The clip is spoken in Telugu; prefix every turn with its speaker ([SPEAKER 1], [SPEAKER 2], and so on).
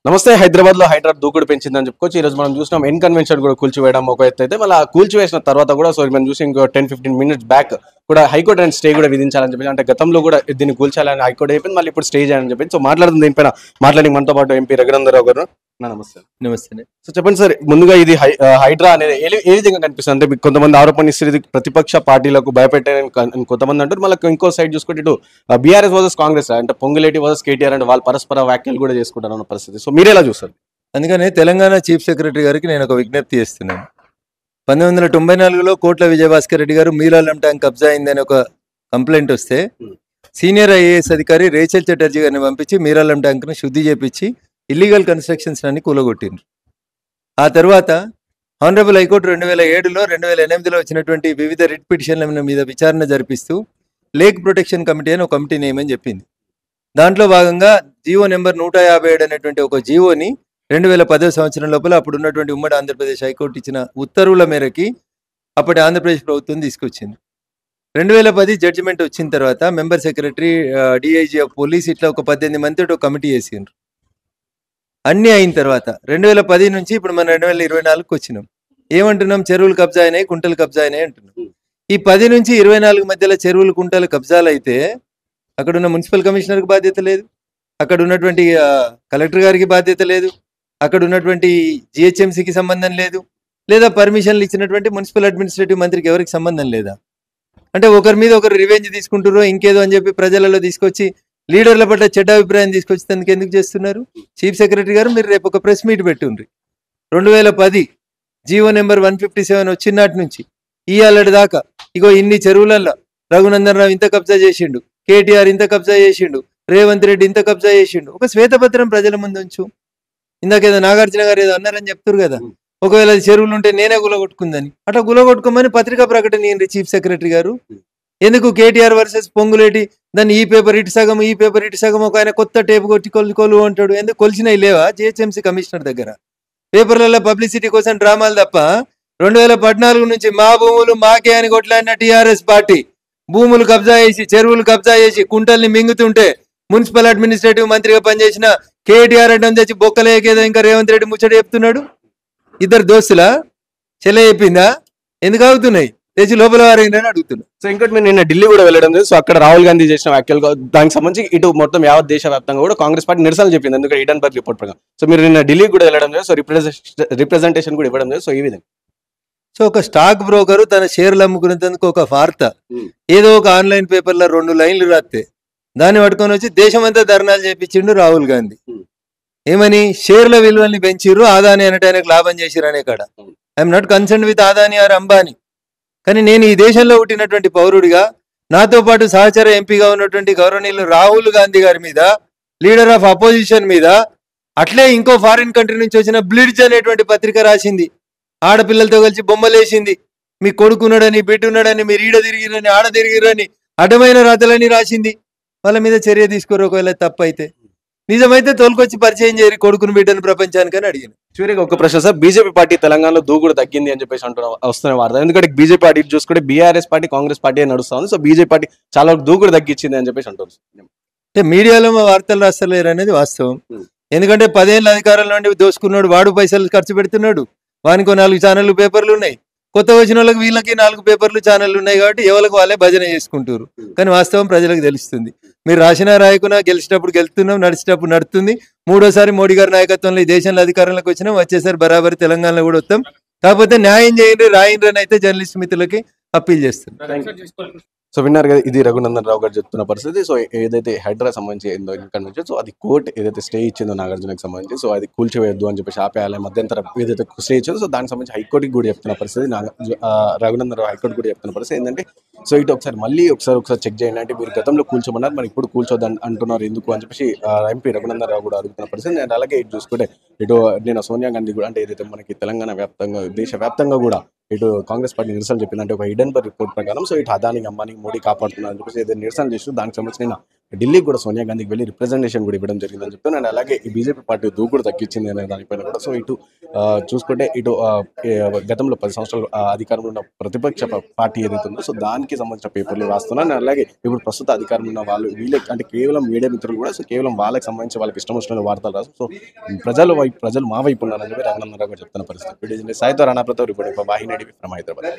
[SPEAKER 1] నమస్తే. హైదరాబాద్‌లో హైడ్రా దూకుడు పెంచిందని చెప్పుకోవచ్చు. ఈరోజు మనం చూసినాం ఎన్ కన్వెన్షన్ కూడా కూల్చివేయడం ఒక ఎత్తైతే, మళ్ళా కూల్చివేసిన తర్వాత కూడా మనం చూసి ఇంకో 10-15 మినిట్స్ బ్యాక్ కూడా హైకోర్టు అండ్ స్టే కూడా విధించాలని చెప్పేసి, అంటే గతంలో కూడా దీన్ని కూల్చాలని హైకోర్టు చెప్పింది. మళ్ళీ ఇప్పుడు స్టే చేయాలని చెప్పింది. సో మాట్లాడుతుంది దీనిపైన మాట్లాడి మనతో పాటు ఎంపీ రఘునందరావు గారు. నమస్తే.
[SPEAKER 2] నమస్తే.
[SPEAKER 1] సో చెప్పండి సార్, ముందుగా ఇది హైడ్రా అనేది ఏ విధంగా కనిపిస్తుంది? అంటే మీకు కొంతమంది ఆరోపణ ఇస్తారు ఇది ప్రతిపక్ష పార్టీలకు భయపెట్టారని కొంతమంది అంటారు. మళ్ళీ ఇంకో సైడ్ చూసుకుంటే ఇటు బీఆర్ఎస్ వర్సెస్ కాంగ్రెస్, అంటే పొంగులేటి వర్సెస్ కేటీఆర్ అంటే వాళ్ళు పరస్పర వ్యాఖ్యలు కూడా చేసుకుంటారు అన్న పరిస్థితి. సో మీరు ఎలా చూస్తారు?
[SPEAKER 2] అందుకనే తెలంగాణ చీఫ్ సెక్రటరీ గారికి నేను ఒక విజ్ఞప్తి చేస్తున్నాను. 1994లో కోట్ల విజయభాస్కర్ రెడ్డి గారు మీరాలం ట్యాంక్ కబ్జా అయిందని ఒక కంప్లైంట్ వస్తే సీనియర్ ఐఏఎస్ అధికారి రేచల్ చటర్జీ గారిని పంపించి మీరాలం ట్యాంక్ను శుద్ధి చేపించి ఇల్లీగల్ కన్స్ట్రక్షన్స్ అన్ని కూలగొట్టిండ్రు. ఆ తర్వాత హానరబుల్ హైకోర్టు 2007లో 2008లో వచ్చినటువంటి వివిధ రిట్ పిటిషన్ల మీద విచారణ జరిపిస్తూ లేక్ ప్రొటెక్షన్ కమిటీ అని ఒక కమిటీ నేమని చెప్పింది. దాంట్లో భాగంగా జీవో నెంబర్ 157 అనేటువంటి ఒక జీవోని 2010 సంవత్సరం లోపల అప్పుడు ఉన్నటువంటి ఉమ్మడి ఆంధ్రప్రదేశ్ హైకోర్టు ఇచ్చిన ఉత్తర్వుల మేరకి అప్పటి ఆంధ్రప్రదేశ్ ప్రభుత్వం తీసుకొచ్చింది. 2010 జడ్జిమెంట్ వచ్చిన తర్వాత member secretary, DIG of police ఇట్లా ఒక 18 మందితో ఒక కమిటీ వేసిండ్రు. అన్నీ అయిన తర్వాత 2010 నుంచి ఇప్పుడు మనం 2024కి వచ్చినాం. ఏమంటున్నాం? చెరువులు కబ్జా అయినాయి, కుంటలు కబ్జా అయినాయి అంటున్నాం. ఈ 10 నుంచి 24 మధ్యలో చెరువులు కుంటలు కబ్జాలు అయితే అక్కడ ఉన్న మున్సిపల్ కమిషనర్కి బాధ్యత లేదు, అక్కడ ఉన్నటువంటి కలెక్టర్ గారికి బాధ్యత లేదు, అక్కడ ఉన్నటువంటి జిహెచ్ఎంసీకి సంబంధం లేదు, లేదా పర్మిషన్లు ఇచ్చినటువంటి మున్సిపల్ అడ్మినిస్ట్రేటివ్ మంత్రికి ఎవరికి సంబంధం లేదా? అంటే ఒకరి మీద ఒకరు రివెంజ్ తీసుకుంటారో ఇంకేదో అని చెప్పి ప్రజలలో తీసుకొచ్చి లీడర్ల పట్ల చెడ్డ అభిప్రాయం తీసుకొచ్చి తనకి ఎందుకు చేస్తున్నారు? చీఫ్ సెక్రటరీ గారు మీరు రేపు ఒక ప్రెస్ మీట్ పెట్టుండ్రి. 2010 జీవో నెంబర్ 157 వచ్చినాటి నుంచి ఇవాళ దాకా ఇగో ఇన్ని చెరువులల్లో రఘునందన్ రావు ఇంత కబ్జా చేసిండు, కేటీఆర్ ఇంత కబ్జా చేసిండు, రేవంత్ రెడ్డి ఇంత కబ్జా చేసిండు, ఒక శ్వేతపత్రం ప్రజల ముందు ఉంచు. ఇందాకేదో నాగార్జున గారు ఏదో అన్నారని చెప్తారు కదా, ఒకవేళ చెరువులు ఉంటే నేనే గులగొట్టుకుందని. అట్లా గులగొట్టుకోమని పత్రికా ప్రకటన ఇయ్యండి చీఫ్ సెక్రటరీ గారు. ఎందుకు కేటీఆర్ వర్సెస్ పొంగులేటి దాన్ని ఈ పేపర్ ఇటు సగం ఈ పేపర్ ఇటు సగం ఒక ఆయన కొత్త టేపు కొట్టి కొలు అంటాడు. ఎందుకు కొలిసినవి లేవా జిహెచ్ఎంసీ కమిషనర్ దగ్గర? పేపర్లలో పబ్లిసిటీ కోసం డ్రామాలు తప్ప 2014 నుంచి మా భూములు మాకే అని కొట్లాడిన టీఆర్ఎస్ పార్టీ భూములు కబ్జా చేసి చెరువులు కబ్జా చేసి కుంటల్ని మింగుతుంటే మున్సిపల్ అడ్మినిస్ట్రేటివ్ మంత్రిగా పనిచేసిన కేటీఆర్ అడ్డం తెచ్చి బొక్కలేకేదో ఇంకా రేవంత్ రెడ్డి ముచ్చట చెప్తున్నాడు. ఇద్దరు దోస్తులా చెల్ల చెప్పిందా? ఎందుకు అవుతున్నాయి తెచ్చి లోపల వారైందని అడుగుతున్నా.
[SPEAKER 1] సో ఇంకోటి మీరు నిన్న ఢిల్లీ కూడా వెళ్ళడం లేదు. సో అక్కడ రాహుల్ గాంధీ చేసిన వ్యాఖ్యలు దానికి సంబంధించి ఇటు మొత్తం యావత్ దేశ వ్యాప్తంగా కూడా కాంగ్రెస్ పార్టీ నిరసనలు చెప్పింది, ఎందుకంటే ఈడన్బర్గ్ రిపోర్ట్ ప్రకారం. సో మీరు నిన్న ఢిల్లీ కూడా వెళ్ళడం లేదు, సో రిప్రజెంటేషన్ కూడా ఇవ్వడం లేదు. సో ఈ విధంగా
[SPEAKER 2] సో ఒక స్టాక్ బ్రోకరు తన షేర్లు అమ్ముకునేందుకు ఒక వార్త ఏదో ఒక ఆన్లైన్ పేపర్లో 2 లైన్లు రాస్తే దాన్ని పట్టుకొని వచ్చి దేశమంతా ధర్నాలు చేపించిండు రాహుల్ గాంధీ. ఏమని? షేర్ల విలువల్ని పెంచిర్రు, ఆదాని అనేట ఆయనకు లాభం చేసిరు అనే కాడ. I'm not concern with Adani or Ambani. కానీ నేను ఈ దేశంలో పుట్టినటువంటి పౌరుడిగా నాతో పాటు సహచర ఎంపీగా ఉన్నటువంటి గౌరవనీయులు రాహుల్ గాంధీ గారి మీద, లీడర్ ఆఫ్ అపోజిషన్ మీద, అట్లే ఇంకో ఫారిన్ కంట్రీ నుంచి వచ్చిన బ్లిడ్జ్ అనేటువంటి పత్రిక రాసింది. ఆడపిల్లలతో కలిసి బొమ్మలేసింది. మీ కొడుకున్నాడని, బిడ్డున్నాడని, మీరు ఈడ తిరిగిరని, ఆడ తిరిగిరని అడ్డమైన రాతలని రాసింది. వాళ్ళ మీద చర్య తీసుకోరు ఒకవేళ తప్పు అయితే. నిజమైతే తోలుకొచ్చి పరిచయం చేయరు కొడుకుని బిడ్డను ప్రపంచానికి అని అడిగాను.
[SPEAKER 1] చివరిగా ఒక ప్రశ్న సార్, బీజేపీ పార్టీ తెలంగాణలో దూకుడు తగ్గింది అని చెప్పేసి వస్తున్న వార్త. ఎందుకంటే బీజేపీ పార్టీ చూసుకుంటే బీఆర్ఎస్ పార్టీ కాంగ్రెస్ పార్టీ నడుస్తుంది. సో బీజేపీ పార్టీ చాలా దూకుడు తగ్గించింది అని చెప్పేసి అంటారు.
[SPEAKER 2] అంటే మీడియాలో వార్తలు రాస్తలేరు అనేది వాస్తవం. ఎందుకంటే 10 ఏళ్ళ అధికారంలో నుండి దోసుకున్నాడు, వాడు పైసలు ఖర్చు పెడుతున్నాడు, వానికో 4 ఛానళ్ళు పేపర్లు ఉన్నాయి, కొత్త వచ్చిన వాళ్ళకి వీళ్ళకి 4 పేపర్లు ఛానళ్ళు ఉన్నాయి. కాబట్టి ఎవరికి వాళ్ళే భజన చేసుకుంటారు. కానీ వాస్తవం ప్రజలకు తెలుస్తుంది. మీరు రాసినా రాయకున్నా గెలిచినప్పుడు గెలుస్తున్నాం, నడిచేటప్పుడు నడుతుంది. 3వ సారి మోడీ గారి నాయకత్వంలో ఈ దేశంలో అధికారంలోకి వచ్చినాం, వచ్చేసరి బరాబరి తెలంగాణలో కూడా వస్తాం. కాకపోతే న్యాయం చేయండి రాయండి అని అయితే జర్నలిస్ట్ మిత్రులకి అప్పీల్ చేస్తున్నాం.
[SPEAKER 1] సో విన్నారు కదా, ఇది రఘునందన్ రావు గారు చెప్తున్న పరిస్థితి. సో ఏదైతే హైడ్రా సంబంధించి కన్వెన్షన్, సో అది కోర్టు ఏదైతే స్టే ఇచ్చిందో నాగార్జునకి సంబంధించి, సో అది కూల్చివేయద్దు అని చెప్పేసి ఆపేయాలి మధ్యంతరం ఏదైతే స్టే ఇచ్చిందో, సో దానికి సంబంధించి హైకోర్టుకి కూడా చెప్తున్న పరిస్థితి. రఘునందన్ రావు హైకోర్టు కూడా చెప్తున్న పరిస్థితి ఏంటంటే, సో ఇటు మళ్ళీ ఒకసారి చెక్ చేయండి అంటే, మీరు గతంలో కూల్చోమన్నారు, మరి ఇప్పుడు కూల్చోద్దు అంటున్నారు ఎందుకు అని చెప్పేసి ఎంపీ రఘునందన్ రావు కూడా అడుగుతున్న పరిస్థితి. నేను అలాగే ఇటు చూసుకుంటే నేను సోనియా గాంధీ కూడా, అంటే ఏదైతే మనకి తెలంగాణ వ్యాప్తంగా దేశ వ్యాప్తంగా కూడా ఇటు కాంగ్రెస్ పార్టీ నిరసనలు చెప్పిందంటే ఒక ఈడన్బర్గ్ రిపోర్ట్ ప్రకారం, సో ఇటు అదాని అంబానీ మోడీ కాపాడుతున్నారు అని చెప్పేసి ఏదైతే నిరసన చేస్తూ దానికి సంబంధించిన ఢిల్లీకి కూడా సోనియా గాంధీకి వెళ్ళి రిప్రజెంటేషన్ కూడా ఇవ్వడం జరిగిందని చెప్తాను. అండ్ అలాగే ఈ బీజేపీ పార్టీ దూకుడు తగ్గించింది అనే దానిపైన కూడా. సో ఇటు చూసుకుంటే ఇటు గతంలో 10 సంవత్సరాలు అధికారంలో ఉన్న ప్రతిపక్ష పార్టీ ఏదైతే ఉందో సో దానికి సంబంధించిన పేపర్లు రాస్తున్నాను. అలాగే ఇప్పుడు ప్రస్తుత అధికారంలో ఉన్న వాళ్ళు వీళ్ళే అంటే కేవలం మీడియా మిత్రులు కూడా సో కేవలం వాళ్ళకి సంబంధించి వాళ్ళకి ఇష్టం వచ్చిన వార్తలు రాసు. సో ప్రజలు మా వైపు ఉన్నారని చెప్పి రఘునందన్ రావు గారు చెప్తున్న పరిస్థితి. సాయితో Rana Pratap reporting for Vahini TV from Hyderabad.